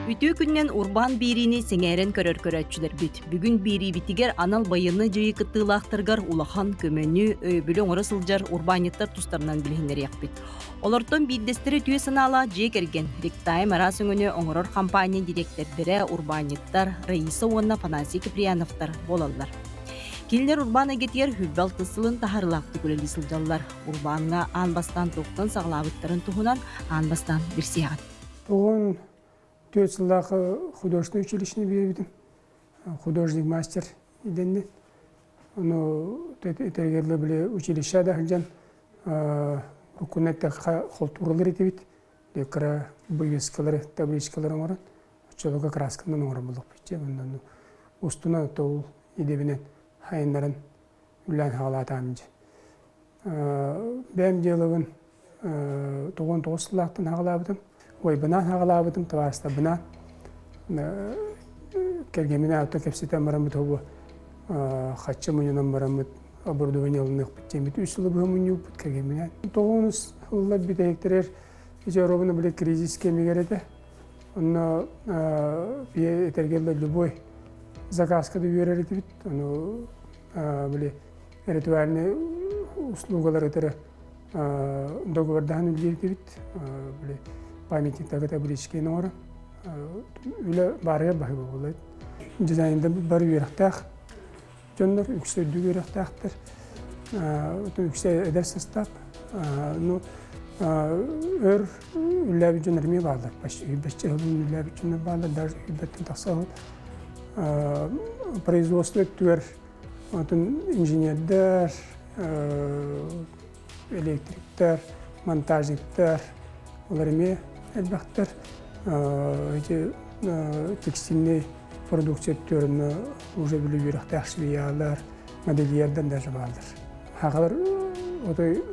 Ütü günnen urban birini sengeren körör-körötçüler büt. Бүгүн бири битигер анал байыны жыйы кыттыылаахтаргар улахан көмөнү өйбүлө оңора сылжар урбаниттар тустарынан билихинер якпыт. Олортон биддестери түйе санаала жие керген. Ректайм арас өңөнү оңорор компания директордері урбаниттар Раиса Уонна Фанасий Киприяновтар болалар. Килдер урбан агетер хүббал тысылын тахарылақты көрелі сылжаллар. Урбанға анбастан тоқтан сағлабыттарын туғынан анбастан бірсияғат. Он 4 жылдағы художественное училищені бердім. Художник мастер еденде. Оны тергерлі біле училище дағылжан үкінетті қолтуралар етебет. Лекара вывескалары, табличкалары оңырын. Чолуға краскандан оңырын бұлық бітсе. Устына тоғыл едебінен хайындарын үлән хағалаты амынжы. Бәм делігін 9 жылақтың хағалабыдым. Ой, бынан хағалабыдым, таварыста бынан. Кергеміне аута кепсетен барамыд оғы қатшы мұнынан барамыд, оборудование олынық біттемет. 3 жылы бұғы мұны өпіт кергеміне. 9 жыллар бітейіктерер, робыны біле кризис кемегер еді. Оны бие етергелі любой заказкады үйерер еді бит. Оны біле ритуальный услугалар етері договордан үлдер еді бит. Памятниктағы табличкені орын. Үлі барыға бағы болады. Дизайнда бар үйерақтақ. Жондар үксөйді үйерақтақтыр. Үксөй әдер састап. Өр үлләбі жонарме бағылар. Бәшчі ғылын үлләбі жонар бағылар. Даже үйбәттен тақса ғыл. Производство өттігер. Инженердер, электриктер, монтажниктер. Оларыме әлбәқтір. Текстильный продукция түріні уже білі үйректі ақшыбиялар, модельерден даже балдыр. Хағалар отой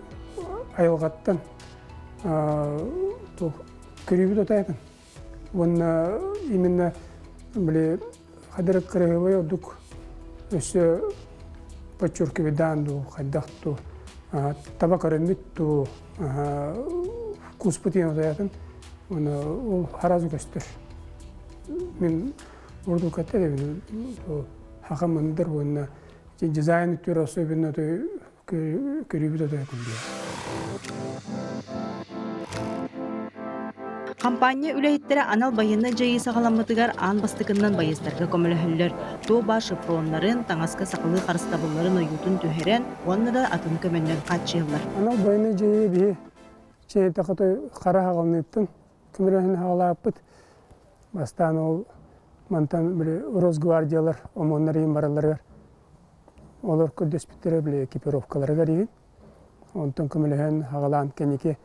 айылғаттан көребіт отайдың. Оны именно біле қадырық қырығы одық өсі подчеркивай данду, қайдақту, табақ өрімітту, вкус путин отайдың. Ол харазу көстір. Мен орду кәттер ебін, хақам мұндыр бұнна дизайн үттер особенно көребіт отайдың бия. Компания үләйттері анал байыны жайы сағаламытыгар ан бастықыннан байыстарға көміліхілер. Тоба шифронларын, таңасқа сақылы қарыстабыларын ойутын түйерен, онны да атын көміннен қатшылар. Анал байыны жайы бей, чей тақытой қара хағалыныптың, көміліхін хағалаппыт. Бастан ол мантан Росгвардиялар, омонлар ең баралар. Олар көрдеспеттері экипировкаларға деген. Онтан көміліхін хағалан кәнеке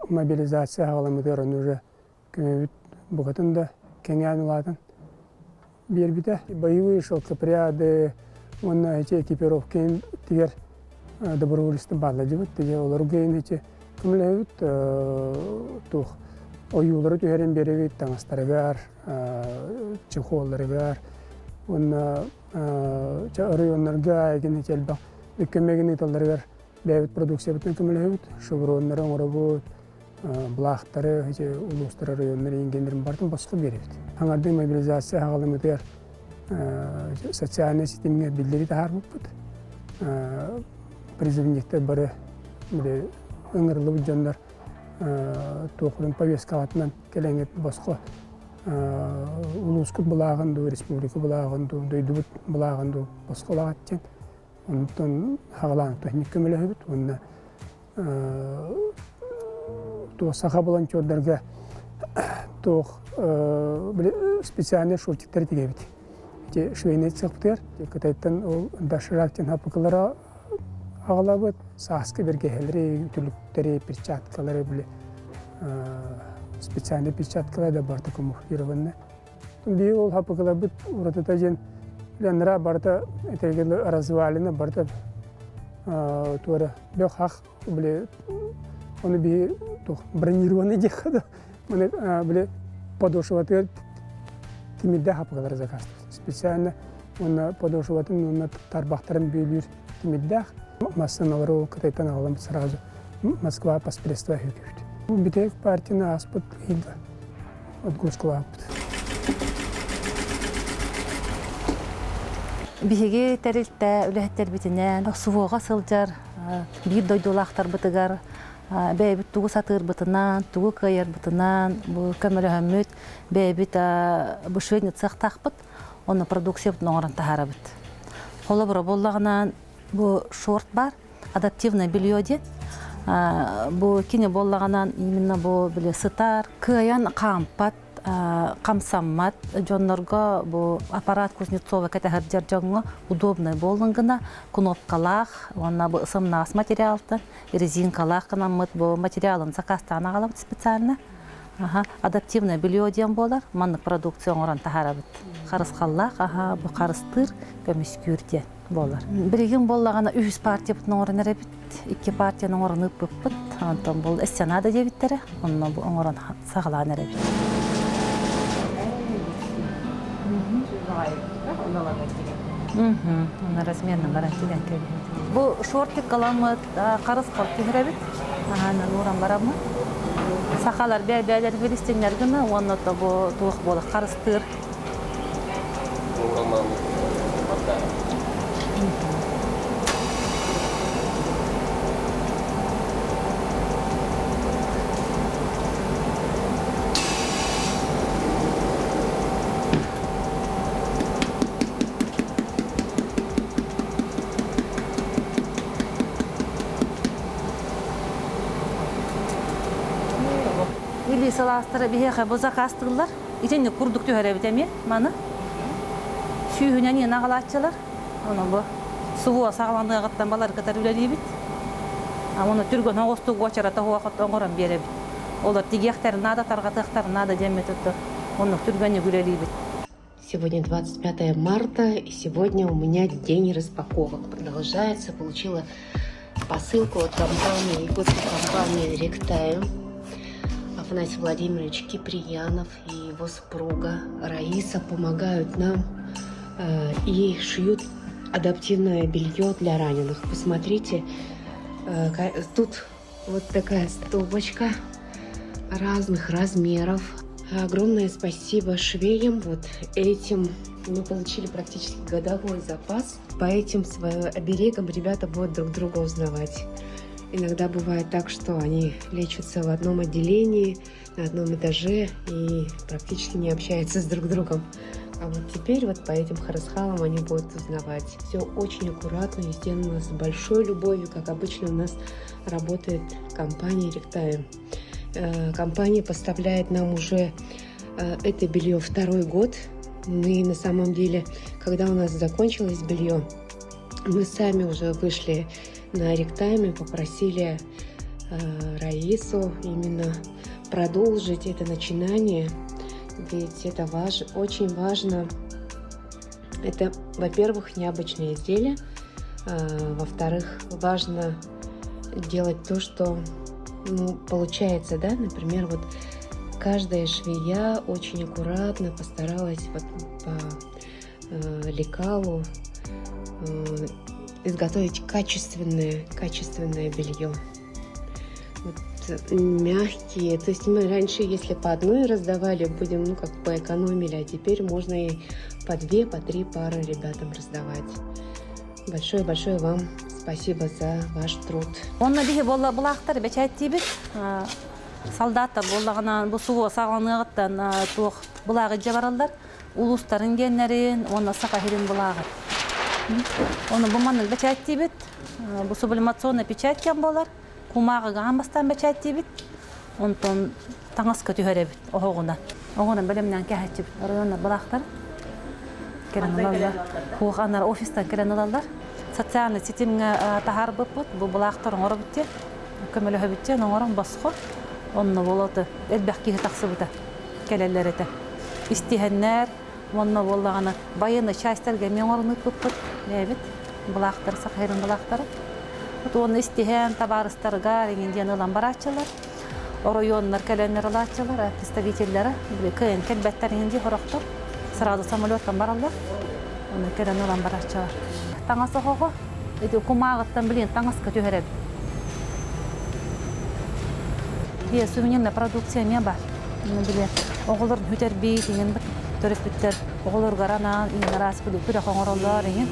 мобилизация хағаламыдыр, оны уже көмебіт бұғытын да кәне анылатын. Бербіті боевые шелкопряды, оны экипировкен тегер добровольісті барлы дебіт. Олар гейн көміліхіт тұқ. Oyuları tüheren beri tanıştırıgar, çıkhoğullarıgar, onu arayonlarga egin hiçelbaq, kömegin itallarıgar, beyvit produksiya bütün kömülüğüt, şubronları oğrabut, bulaqtары, uluslar arayonları ingenlerin bardım başka beribit. Hangardığı mobilizasiya hağalım ötüyer, sosyal sistemine bildiri de har buput. Prizivnikte barı ыңырлы бұджандар, тоқылын повескалатынан келеңет басқа улускут бұлағынды, республика бұлағынды, дөйдібіт бұлағынды басқа олағаттен. Онытын хағаланы техник көмілі өбіт. Онына сақа волонтердарға специальный шортиктер тегебіт. Швейнет сақптер, кытайттан ол дашырактен хапықылара ағалабыт, саскы бергехелері, үтіліктері, перчаткалары біле, специальный перчаткалары да барты коммуфированны. Бей ол хапықылабыт, ұратыта жен, ләніра барты әтергелі развалины, барты туары бек хақ біле, оны бей бронированный декады, біле подошыватыр тимидді хапықылары заказды. Специально оны подошыватын, оны тарбақтарын бейлер тимидді Массаналары кытайттан ағалам сразу Москва паспредства хүйкевді. Бітек партияны аспыт елді отгрузкалапыд. Биһиги терилтэ үлэһеттер битинен сувоға сылжар бир дойдулаахтар бытыгар бэйбит тугу сатыр бытынан тугу кыйыр бытынан бу көмөлөһөммүт бэйбит бу швейный цех тахпыт оны продукция ноңоран тахарабыт холобро боллагынан бу шорт бар адаптивное белье дет бу кине боллагынан именно бу биле сытар кыян кампат камсаммат жоннорго бу аппарат Кузнецова катахар жаржаңга удобный болгонгына кнопкалах онна бу ысымнаас материалты резинкалах канамыт бу материалын заказтан агалып специально адаптивное белье дем болар маннык продукция оран тахарабыт карыскаллах бу карыстыр көмүскүрде болар биригин боллагана 3 партия бутун оран эребит 2 партиянын орун ыппыт антон бул эссенада дебиттере онно бу оран сагалан эребит. Она размерно гарантия. Бу шортик каламыт карыс калтырабит. Ана нуран барамы. Сахалар бәйләр филистиннәр гына, онны да бу тук булы карыстыр. Или саластыры бихе бу закастылар. Итенне курдук төһәрәбит әме, маны. Сүйүнәне нагалатчылар. Аны бу суы сагландыгы гаттан балар катар үләлибит. Аны түргөн огостук очарата вакыт оңоран беребит. Олар тигехтер нада таргатыктар нада демететте. Аны түргөнне үләлибит. Сегодня 25 марта, и сегодня у меня день распаковок. Продолжается. Получила посылку от компании, якутской компании «Ректайм». Афанасий Владимирович Киприянов и его супруга Раиса помогают нам и шьют адаптивное белье для раненых. Посмотрите, тут вот такая стопочка разных размеров. Огромное спасибо швеям. Вот этим мы получили практически годовой запас. По этим оберегам ребята будут друг друга узнавать. Иногда бывает так, что они лечатся в одном отделении, на одном этаже и практически не общаются с друг другом. А вот теперь вот по этим харасхалам они будут узнавать. Все очень аккуратно и сделано с большой любовью, как обычно у нас работает компания «Ректайм». Компания поставляет нам уже это белье 2-й год. Мы на самом деле, когда у нас закончилось белье, мы сами уже вышли на Ректайме, попросили Раису именно продолжить это начинание, ведь это очень важно. Это, во-первых, необычное изделие, во-вторых, важно делать то, что получается, да, например, вот каждая швея очень аккуратно постаралась вот по лекалу изготовить качественное белье. Вот, мягкие. То есть мы раньше, если по одной раздавали, будем, как поэкономили, а теперь можно и по 2, по 3 пары ребятам раздавать. Большое-большое вам спасибо за ваш труд. Онна бихи болла булактар бечайт дибит. Солдаттар боллагынан бу суу сагланыгыттан тук булагы жабаралдар. Улустарын геннерин, онна сакахирин булагы. Оны буманын бечайт дибит. Бу сублимационный печать кем болар. Кумагы гамбастан бечайт дибит. Онтон таңаска төһөрөбүт огогуна. Огонан белемнен кехетип, районна булактар. Кереналар. Хуганар офистан кереналар. Социальный сетимге тахар бупут, бу булактар оңорбутте. Көмөлөһөбүтте, оңорон баско. Онно болоты элбекки таксыбыта. Келелерете. Истихеннер, онно боллаганы байыны частерге меңорны куппут. Эбит, булактар сахайрын булактар. Вот он истихен табарыстарга регенден улан барачылар. Районнар келеннер алачылар, представительлери, кыйын келбеттеринде хорохтор. Сразу самолеттан баралар. Оны келен улан барачылар. Таңасы хого, эти кумагыттан билин таңаска төһөрөбүт. Сувенирная продукция не бар. Оголор хүтер бей деген Төрөпүттер оголор гаранан инарас күрө коңороллор ingen.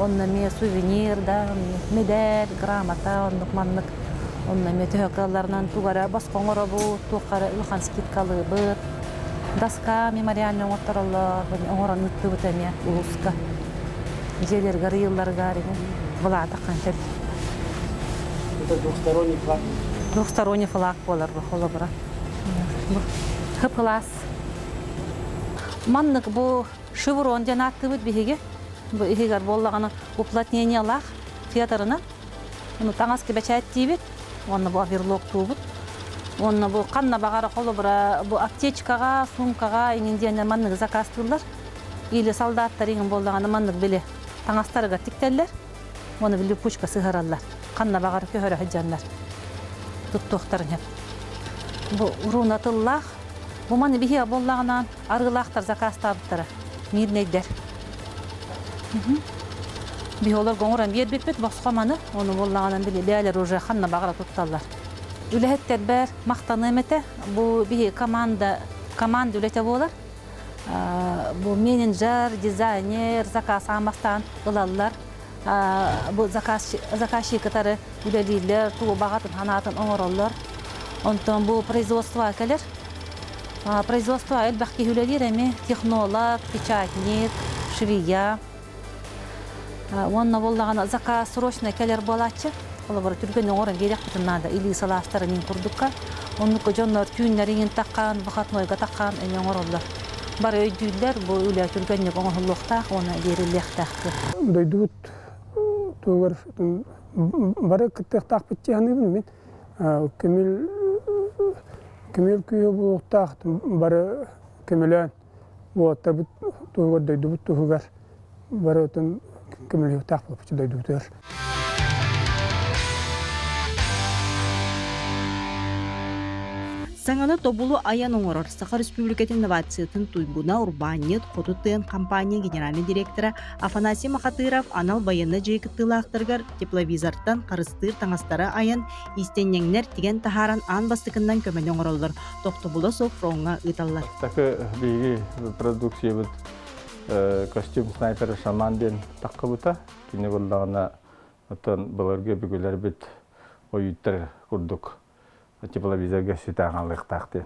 Онна ме сувенир да, медаль, грамота, оннук маннык. Онна ме төһөкалларынан тугара бас коңоробу, тугара улхан скидкалы быт. Доска мемориальный оңоттороллор, оңорон ыттыбыт эме улуска. Желер гарыйлар гарыгын. Була таккан. Это двухсторонний флаг. Двухсторонний флаг болар бу холобра. Хыпылас. Маннык бу шеврон жанаттыбыт биһиге. Бу ихигар боллаганы уплотнениялах театрына. Уну таңаски бачат тибит. Онны бу аверлок тубут. Онны бу канна багара холобра бу аптечкага, сумкага иңинден маннык заказ кылдылар. Или солдаттар иң боллаганы маннык биле таңастарга тиктеллер. Оны биле пучка сыгараллар. Канна багара көһөрө хаҗанлар. Туттуктарын хеп. Бу урунатыллах. Бу маны бихи боллагынан аргылактар заказ табыттара. Мирнейдер. Биолар гоңоран бербепет басқаманы, оны боллаганан биле бәлер уже ханна багара тутталлар. Үлехеттер бер мактаны эмете, бу бихи команда үлете болар. Бу менеджер, дизайнер, заказ алмастан ылаллар. Бу заказчиктары үлелилер, туу багатын ханатын оңороллар. Онтон бу производство келер. Производство элбахки үлелер эми технолог, печатник, швея. Онна боллаган заказ срочно келер болачы. Ол бар түргөн оңорон керек бутунада или саластарын курдукка. Оннук жоннор түйүннөрүн таккан, бахатнойга таккан эми оңороллар. Бар өйдүлөр бу үлө түргөннө оңорлукта, оны берилектакты. Дойдут тугар бары кыттык такпыт жаны билмен. Көмөл күйө булуктак бары көмөлөн. Вот табыт тугар дойдут тугар. Бары отун көмөлө такпыт дойдутер. Саңаны тобулу аян оңорор Саха Республикатын инновациятын туйбуна урбанит хотутын компания генеральный директоры Афанасий Махатыров анал байынны жайкыттылақтыргар тепловизорттан қарыстыр таңастары аян истеннеңнер тиген тахаран ан бастыкындан көмені оңороллар. Тоқтобула соқ фронға ыталлар. Такы биги продукция бит костюм снайпер шаманден такка бута. Кине боллагана отон баларга бүгүлөр бит оюттар курдук. Тепловизорга сүтәгәнлек тахты.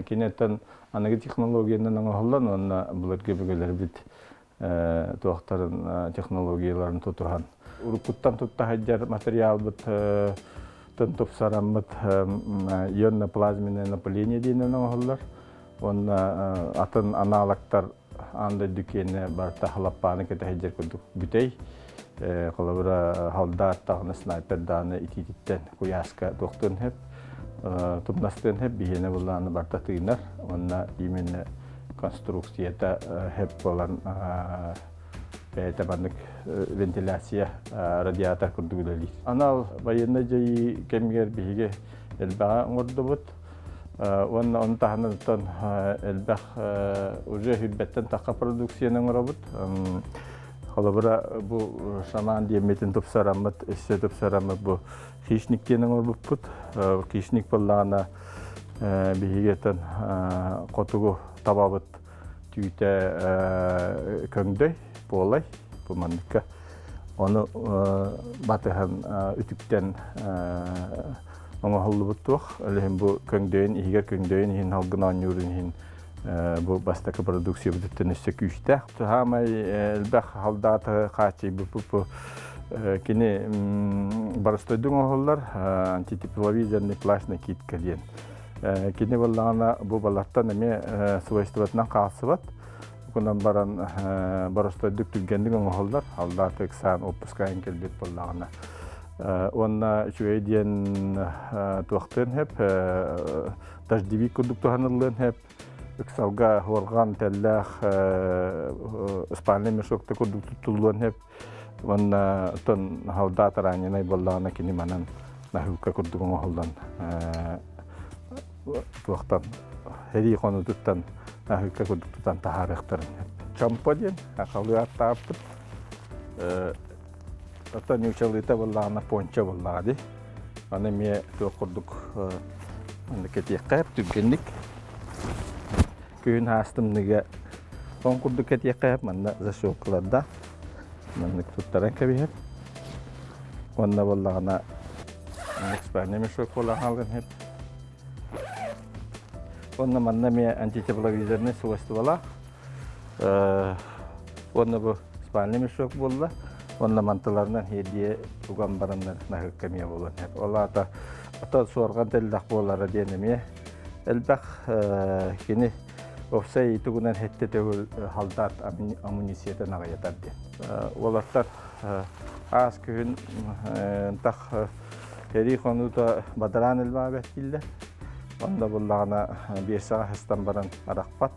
Кинеттен аныгы технологияны аңлалан, онна буларга бүгүлөр бит тоқтарын технологияларын тутурган. Урукуттан тутта хаҗар материал бит тантоп сараммыт йонна плазменное напыление дейнен аңлалар. Онна атын аналогтар анда дүкене бар тахлаппаны кете хаҗар курдук бүтей. Колобра халда тагны снайперданы ититтен куяска доктун хеп тупнастын хеп бихене булланы барта тыйнар. Онна именно конструкцияда хеп болан бәйтабаннык вентиляция радиатор курдугулали. Анал военный жай кемгер бихиге элбага оңордубут. Онна онтахнытан элбах уже хүббеттен тақа продукцияны оңорабут. Холобра бу шаман диеметин тупсарамыт, эссе тупсарамыт бу хищниктен оңорбуппут. Хищник боллана бихигетен котугу табабыт түйте көңдөй болай бу мандыкка. Оны батыхан үтүктен оңохоллубуттук. Элем бу көңдөйүн, игер көңдөйүн хин халгынан юрун хин бу бастакы продукция бүттен өссө күчтә. Хамай элбах халдаты качы бу кине барыстойдун оголлар антитепловизорный плашный китка ден. Кине боллагана бу балаттан эме свойствотунан калсыбат. Кунан баран барыстойдук түгендик оголлар халдаты ксан опускайын келбет боллагана. Онна чуэден туактын хеп дождевик курдуктуганылын хеп ыксалга хорган теллах спальный мешокта курдуктулун хеп онна тон халдаты раненай боллагана кини манан нахука курдугун оголдан туактан хери конутуттан нахука курдуктан тахарыктарын чамподен акалыат таптып ата нючалыта боллагана понча боллагади. Аны ме токурдук аны кетеккер түгенник. Күйін астымныга Конкурду кетиякка манна зашокладда. Маннык туттаран кабихер. Онна боллагана экспания мешок бола халган хеп. Онна манна ме антитепловизорный свойство бола. Онна бу спальный мешок болла. Онна мантыларынан хедие уган бараннар нахыккамия болан хеп. Олата ата сорган телдак болара денеме. Элбак кини офсай тугунан хетте төгүл халдат амунисиятын агыятар ден. Олаттар аз күн тах хери хонута бадаран элбабет килде. Онда буллагана бесага хастан баран аракпат.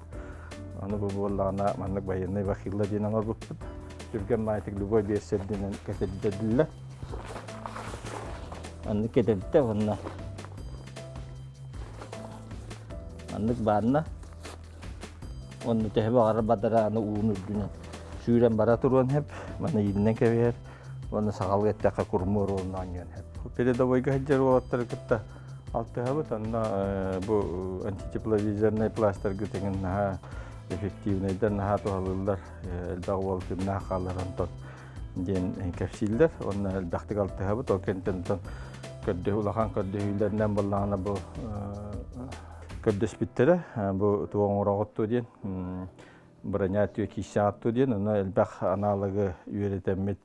Аны бу буллагана маннык байынны вахилла денен орбуппут. Түрген майтык любой берседденен кетеддилла. Аны кетедде онна. Аннык барна. Онны tehbe gara badarаны уунурдуна. Сүйрен бара турган хеп, мана ийинен кебер. Оны сагал геттека курмур оннан хеп. Передовойга хаджар олаттар кытта алтыгы танна бу антитепловизорный пластер гытеген наха эффективныйдан наха тоалылар элбаг болтун нахаларын тот ден кепсилдер. Онны дактык алтыгы токентен тон көддө улахан көддө үйлеринен боллагана бу Көддөспүттері, бұл туған орағытту ден, бронятию кишатту ден, оны әлбәқ аналығы үйретеммет,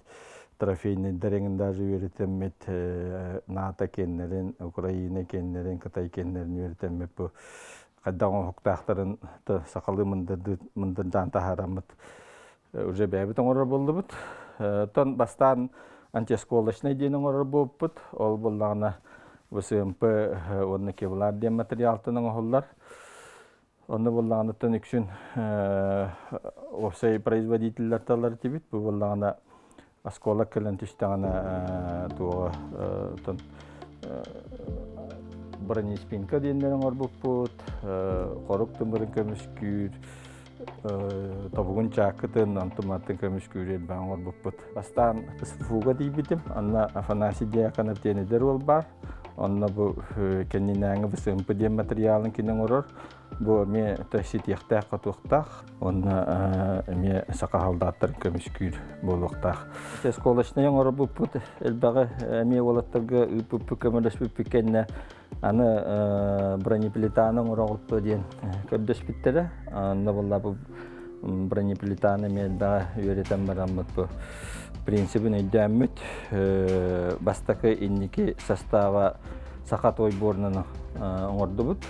трофейный дәреңіндажы үйретеммет, НАТО кеннерін, Украина кеннерін, Қытай кеннерін үйретеммет, бұл қаддағын құқтақтарын сақалы мұндырдан тахарамыт, уже бәбітін орыр болды бұд. Тон бастан антисколышны денің орыр болып бұд, ол болдағына ВСМП онны кевлар дем материалтының оғылар. Онны болағанытын үксін офсай производителлер талар тибит. Бұл болағана асколак кілін түштіғана туға бронеспинка дейіндерін орбуп бұд. Қорық түмірін көміскүйір. Табуғын чақытын антыматтың көміскүйір елбәң орбуп бұд. Бастан фуға дейбітім. Анна Афанасий Дияқанов денедер ол бар. Онна бу кеннинәңе ВСМП дем материалын кинен орор. Бу ме тәсит яхтак катуктак. Онна ме сакалдаттыр көмүскүр болуктак. Школашны яңгыр бу пут элбага ме олаттырга үпүп көмөлөс бүпкенне аны бронеплитаның орогылып ден көдөспүттер. Анда болла бу бронеплитаны мен да үйрөтем бараммыт бу. Принципин өйдәммүт бастакы инники состава сақат ойборнаны оңырды бұд.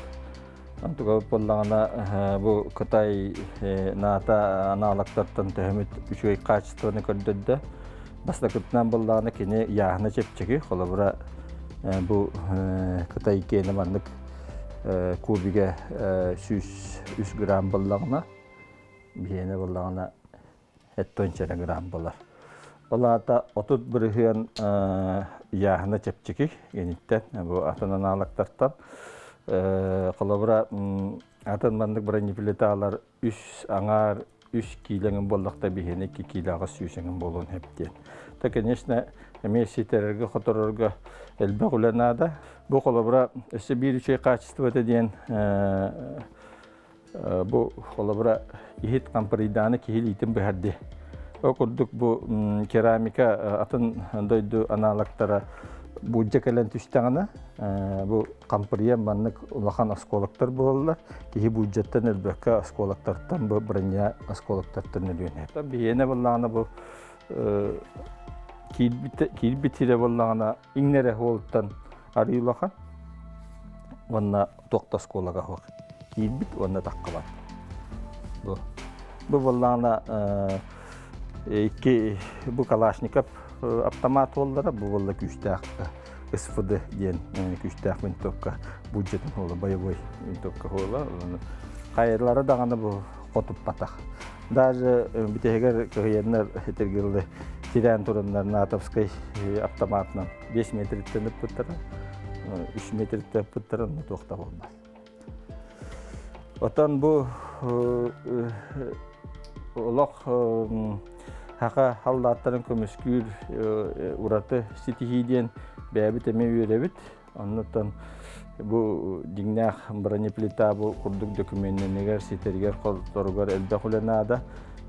Антуға боллағана бұл Қытай НАТО аналақтардан төхімет үшөй качествоны көрдірді. Бастакытынан боллағана кені яғына чепчеки. Қолы бұра бұл Қытай кені мандық кубиге 100 грамм боллағана. Бейені боллағана 7 грамм болар. Олата отут бірігін яғына чепчеки, гениттен, бұл атынан алақтартан. Қолабыра атын мандық бронеплиталар 3 килеңін болдақта бейіне 2 килаға сүйсеңін болуын хептен. Та, конечно, месетерерге, құтырырға әлбәқ үләнада. Бұл қолабыра өсі бір үшей качество деден, бұл қолабыра ехет қампыриданы кейіл итін бәрді. Okurduk bu keramika atın doydu analaklara bucca kelen tüştağına bu kampırıya manlık ulakan askolaklar bulurlar. Ki buccatten elbette askolaklardan bu branya askolaklardan ölüyor. Tabii yine bullağına bu kilbitire bullağına inlere holtan arıyulakan. Onunla tokta askolaga hoq. Kilbit onunla takkalan. Bu bullağına bu Kalashnikov автомат олдара bu болла күштәк СФД ден күштәк винтовка бюджетин ола боевой винтовка ола кайырлары даганы бу котуп батак. Даже битегер кыйыннар этергилде тирен турундар натовской автоматынан 5 метр төнүп буттара 3 метр төнүп буттара токта болмас. Отан бу олох Haqa haldatların kömüskür uratı sitihiden bäbit eme örebit. Ondan bu dingnах bronеплита bu kurduk dökümenler siterger koltorgar elbe xulanada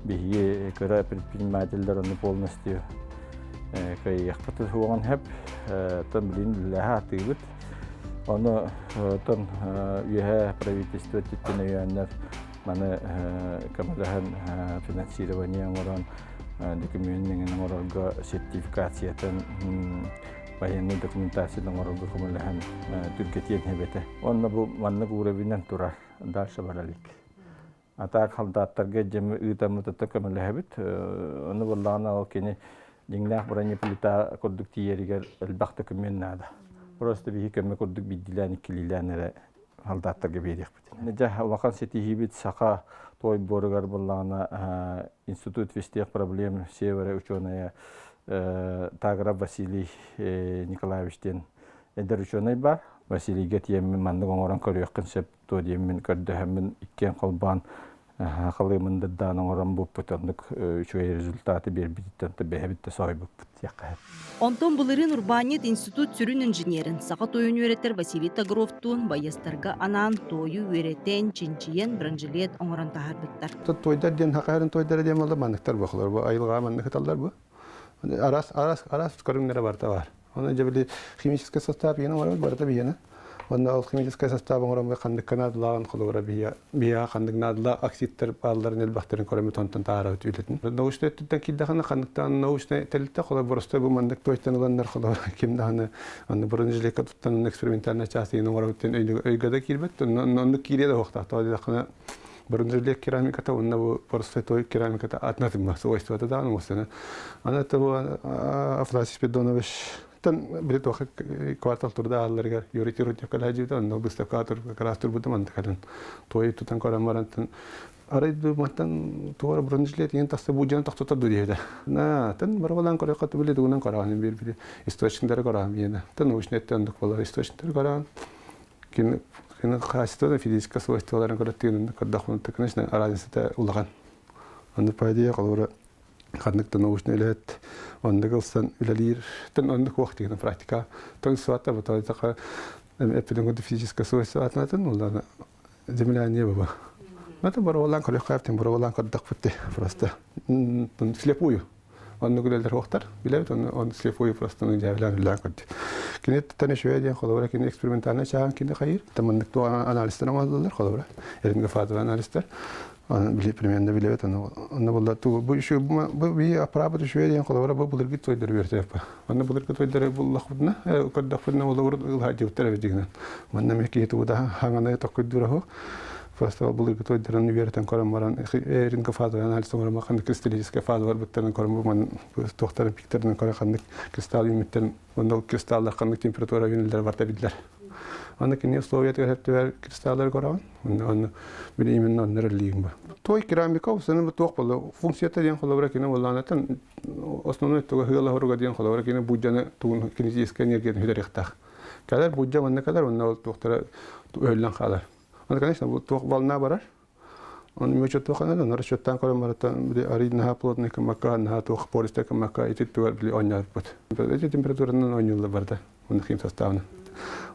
bihi köre предпринимательler onu полностью kay yakpatı huwan hep tan bilin laha tibet onu tan üye правительство титтенеяннар маны камадахан финансирование орон документнин орорго сертификациятын военный документацияның орорго камадахан түркетиен хебете онна бу маннык уровенен турар дальше баралик атак халдаттарга жем ытамытта камалахабит оны боллагана ол кени диңнах бронеплита курдук тиеригер элбак документнада просто бихи көмө курдук бидилани килиланера халдаттарга берекпит неже вакан сетихибит сака той боргар боллагана институт вестех проблем севера ученая Таграб Василий Николаевичтен эдер ученый бар Василийге тиеммен манны оңоран көрөккөн сеп то диеммен көрдөһөммүн иккен колбан халымында данын оран бу путандык үчөй результаты бербиттен бэбитте сойбуп якка. Онтон булырын Урбанит институт сүрүн инженерин сака тойун үйреттер Василий Тагровтун байыстарга анан тою үйреттен чинчиен бранжилет оңоран тахарбыттар. Тойдар ден хакарын тойдар дем алды мандыктар бохлар бу айылга мандыкталар бу. Арас көрүңнөр барта бар. Оны жебили химический состав яна бар барта бияна. Онда ол химический состав оңорон кандык канадлаган колора бия кандык надла оксидтер балдарын элбактерин көрөмө тонтон таарап ütületen. Научный төттөн килдахана кандыктан научный телте колор просто бу мандык тойтаныландар колор кимдаханы аны бронежилетке туттан экспериментальный частын оңоротен өйгөдө кирбет. Онда киреде вакта тоодакана бронежилет керамиката онда бу просто той керамиката атнатым свойството да анусына. Ана то Афласий Спидонович тан билет вакыт квартал турда алларга юритирут якалажыда онда выставкатор карастыр бутам антакан той тутан корамарантан арайду маттан туара бронежилет ен тасты бу жана тактата дурейда. На тан баргалан коракаты билет угунан караган бир источниктер караган бияна. Тан научнеттен док болар источниктер караган. Кин хасты физика свойстволарын көрөттүгүн кадахунта конечно разница улаган. Аны пайдая калора кандыкта научный элет онда кылсан үлелир тен онда вакытын практика тон суата бата така эпидемиология физическое свойство атнатын улана земляне баба. Мата баралан коллекаптен баралан каддакпытты просто слепую. Он нугулелер вахтар билет он слепую просто не являн лакот. Кинет тане шведия холора кин экспериментальный чаан кин хайр таман то анализтер мазлар холора эринге фаза анализтер он билет примерно билет он болда ту бу шу бу би апрабы шведия холора бу булыргы тойдыр бертепа он булыргы тойдыр буллахудна каддафна болор хаҗыптыр дигән манна меки туда хангана такыддырахо просто булыргы тойдыр университеттен корамаран эринге фаза анализ соңра кандай кристаллическая фаза бар буттан корам ман тохтарын пиктерден кора кандай кристалл юниттен онда кристаллар кандай температура юниттер бар табидлер. Аны кине условиятка хәптер кристаллар корам. Он бир именно нерлигин бар. Той керамика усаны тох болду. Функцията ден холобра кине болланатын основной тога хыла хорга ден холобра кине буҗаны тугын кинетическая энергия хидерихтах. Калар буҗа манна калар онда тохтара өллән калар. Аны конечно бу тох бална барар. Он мечет тохана, но расчёттан корамарatan бир аридна плотник макан на тох пористек мака и титуар били оняр бут. Эти температураны онюлла барда. Он хим составна.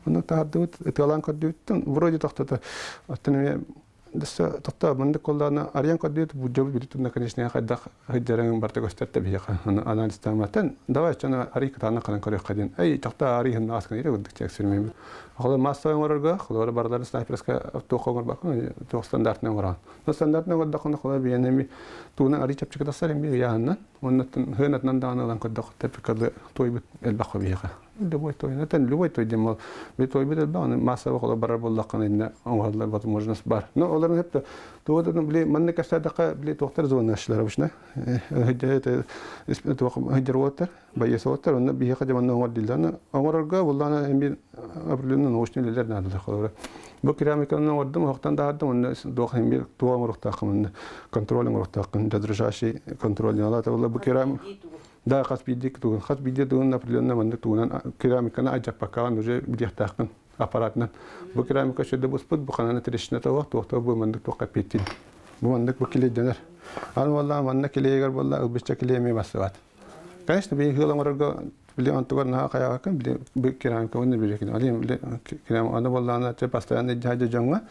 Он таадут эталан коддуттан вроде тохтата аттене даса тохта мында коллана арьян коддут буҗабы биритүнә конечно хадда хаҗаран барта gösterте бияка. Анализ таматан давай чана арик тана калан көрөк кадин. Эй тохта арихын аскан ире гыдык эксперимент. Холор массовый орга, холор бардары снайперска автохомор бакын, то стандартный оран. Но стандартный орда кона холор биенеми туна ари чапчык тасарым би яаннан, оннан хөнатнан даналан коддок тепикады тойбут элбакы бияка. Любой той, любой той демал, би тойбут элбан массовый холор барар боллакан инде оңгарлар возможность бар. Но оларын хепте тоодон били манны кастадака били тохтар зонашлар бушна. Хәҗәт хәҗәрваттар, байесоттар, онна бияка деман оңгар дилдана. Оңгарларга буллана эмби апрелен научный лидер надо холора. Бу керамиканы ордым вактан дадым, онда дохим бир туам рухтакын, контролинг рухтакын, дрожащий контроль алата болла бу керам. Да, хасбидик туган, хасбидик туган определенно манда туган керамиканы аҗак пакаган уже бидихтакын аппаратны. Бу керамика шөдө буспут бу хананы тирешне тавак, тохта бу манда токка петтин. Бу манда бу киледенер. Аны валла манда килегер болла убичча килеме басат. Конечно, би хыламарга Били антугар на кая кан били бу керамика оны били кин. Али били керам аны боллана те постоянно жаҗа жаңга.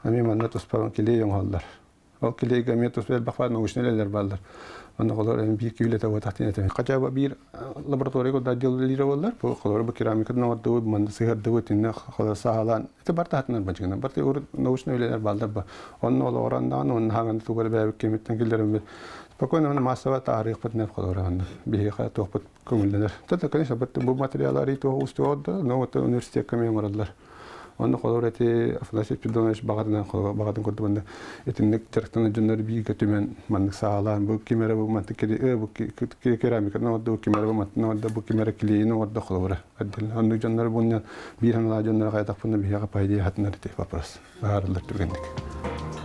Ами манна туспаган киле яңаллар. Ол киле гаме туспел бакфар наушнелер балдар. Аны колор эми бир күлете вот тахтин эте. Качаба бир лаборатория да делилер боллар. Бу колор бу керамика да вот манна сыгар да вот инне колор сахалан. Эте бар тахтын бачыгына. Бар те ур наушнелер балдар ба. Онны ол орандан он хаган тугар бәбек кеметтен килдерем. Спокойно он массово тарих поднеп колор аны. Бихе топот көңүлләр. Тата конечно бу материаллар ито устуода, но вот университет камерадлар. Он колор эти афласип пидонаш багадан көрдү банда. Этинник терктен жөндөр бийге төмен мандык саалан бу кемера бу мантыкери бу керамика но бу кемера бу мантно бу кемера клейно вот колор. Адил анды жөндөр буны бир хана жөндөр кайтак буны бияга пайда хатнар деп вопрос. Баарлар түгендик.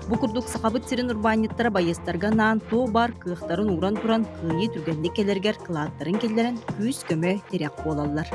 Бу курдук сахабыт сирин урбанниттара байыстарга наан тоо бар кыахтарын уран туран кыйы түргенник келергер кылааттарын келлерен күүс көмө терек болаллар.